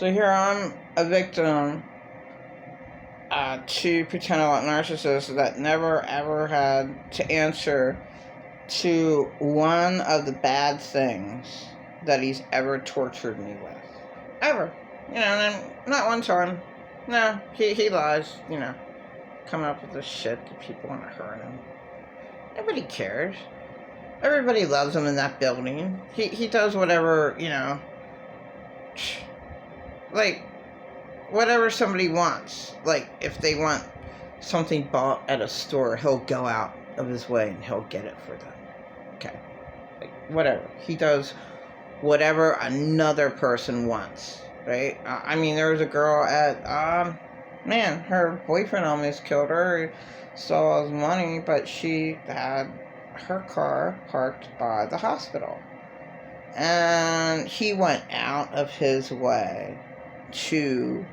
So here I'm a victim to pretend narcissist that never ever had to answer to one of the bad things that he's ever tortured me with. Ever. Not one time. No, he lies, coming up with this shit that people want to hurt him. Nobody cares. Everybody loves him in that building. He does whatever, like, whatever somebody wants. Like, if they want something bought at a store, he'll go out of his way and he'll get it for them. Okay. Like, whatever. He does whatever another person wants, right? There was a girl at, her boyfriend almost killed her, stole all his money, but she had her car parked by the hospital. And he went out of his way to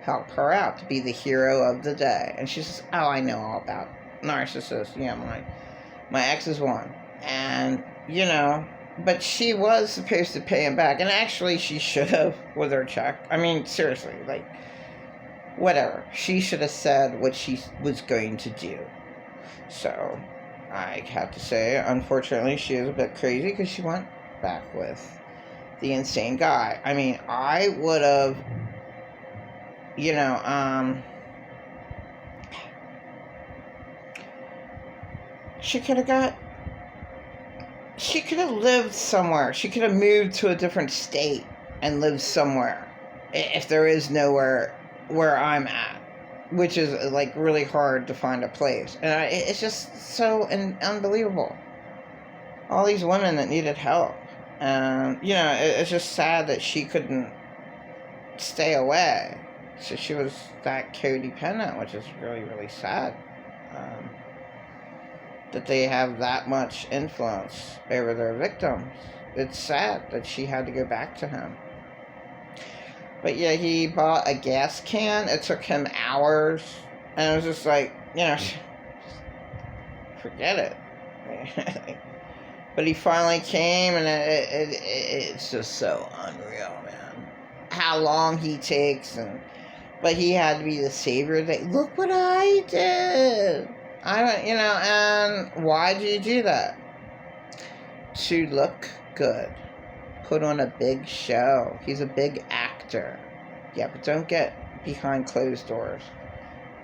help her out, to be the hero of the day. And she says, oh, I know all about narcissists. Yeah, my ex is one. And, but she was supposed to pay him back. And actually, she should have with her check. Seriously, whatever. She should have said what she was going to do. So, I have to say, unfortunately, she is a bit crazy because she went back with the insane guy. I would have, she could have lived somewhere. She could have moved to a different state and lived somewhere if there is nowhere where I'm at, which is really hard to find a place. And it's just so unbelievable. All these women that needed help. And, it's just sad that she couldn't stay away. So she was that codependent, which is really, really sad. That they have that much influence over their victims. It's sad that she had to go back to him. But yeah, he bought a gas can. It took him hours. And it was just forget it. But he finally came, and it's just so unreal, man. How long he takes, but he had to be the savior. Look what I did. And why did you do that? To look good. Put on a big show. He's a big actor. Yeah, but don't get behind closed doors,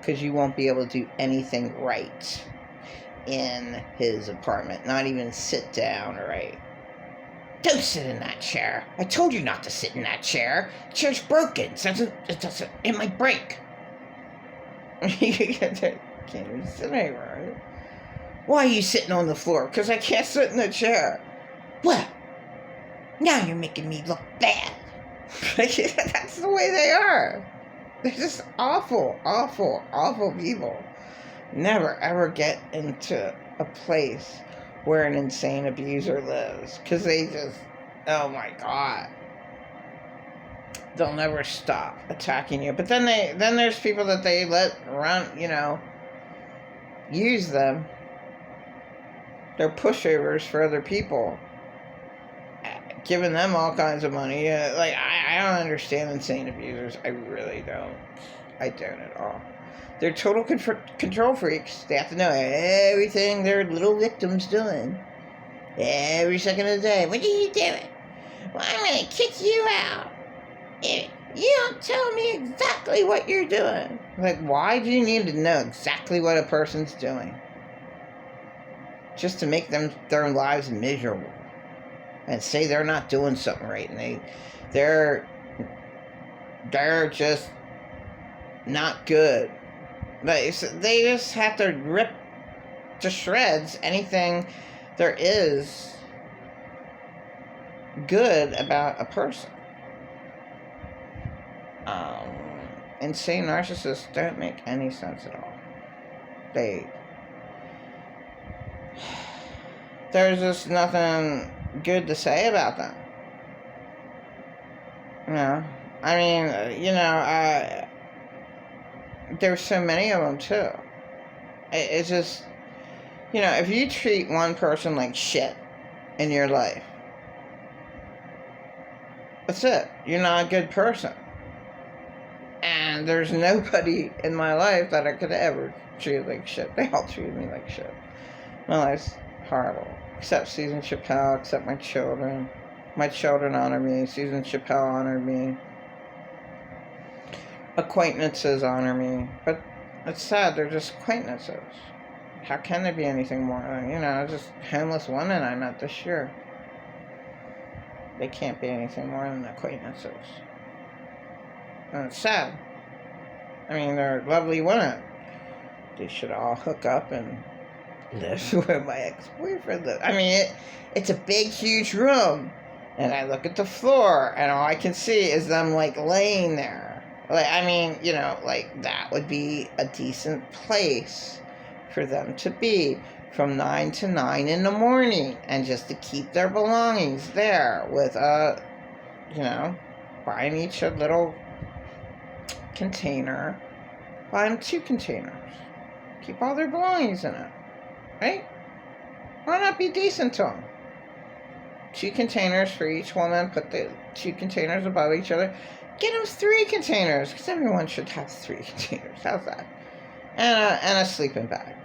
because you won't be able to do anything right in his apartment. Not even sit down right. Don't sit in that chair. I told you not to sit in that chair. The chair's broken. It might break. Can't even sit anywhere, right? Why are you sitting on the floor? Because I can't sit in the chair. Well, now you're making me look bad. That's the way they are. They're just awful, awful, awful people. Never ever get into a place where an insane abuser lives, because they just, oh my God, they'll never stop attacking you. But then there's people that they let run, use them. They're pushovers for other people, giving them all kinds of money. I don't understand insane abusers. I really don't. I don't at all. They're total control freaks. They have to know everything their little victim's doing. Every second of the day. What are you doing? Well, I'm going to kick you out if you don't tell me exactly what you're doing. Why do you need to know exactly what a person's doing? Just to make their lives miserable. And say they're not doing something right. And they're just not good. But they just have to rip to shreds anything there is good about a person. Insane narcissists don't make any sense at all. There's just nothing good to say about them. There's so many of them too. It's just, if you treat one person like shit in your life, that's it. You're not a good person. And there's nobody in my life that I could ever treat like shit. They all treated me like shit. My life's horrible. Except Susan Chappelle, except my children. My children honor me. Susan Chappelle honored me. Acquaintances honor me. But it's sad, they're just acquaintances. How can there be anything more than, just homeless women I met this year? They can't be anything more than acquaintances. And it's sad. I mean, they're lovely women. They should all hook up and live where my ex-boyfriend lives. I mean, it's a big, huge room. And I look at the floor, and all I can see is them, laying there. That would be a decent place for them to be from 9 to 9 in the morning, and just to keep their belongings there with, buying each a little container, buy them 2 containers, keep all their belongings in it, right? Why not be decent to them? 2 containers for each woman, put the 2 containers above each other, get them 3 containers, because everyone should have 3 containers. How's that? And a sleeping bag.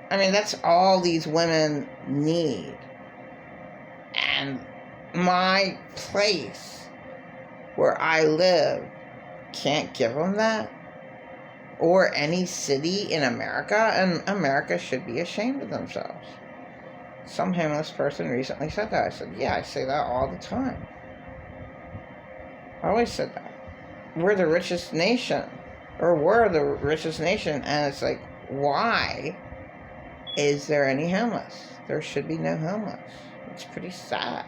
I mean, that's all these women need. And my place where I live can't give them that. Or any city in America. And America should be ashamed of themselves. Some homeless person recently said that. I said, yeah, I say that all the time. I always said that. We're the richest nation. Or we're the richest nation. And it's like, why is there any homeless? There should be no homeless. It's pretty sad.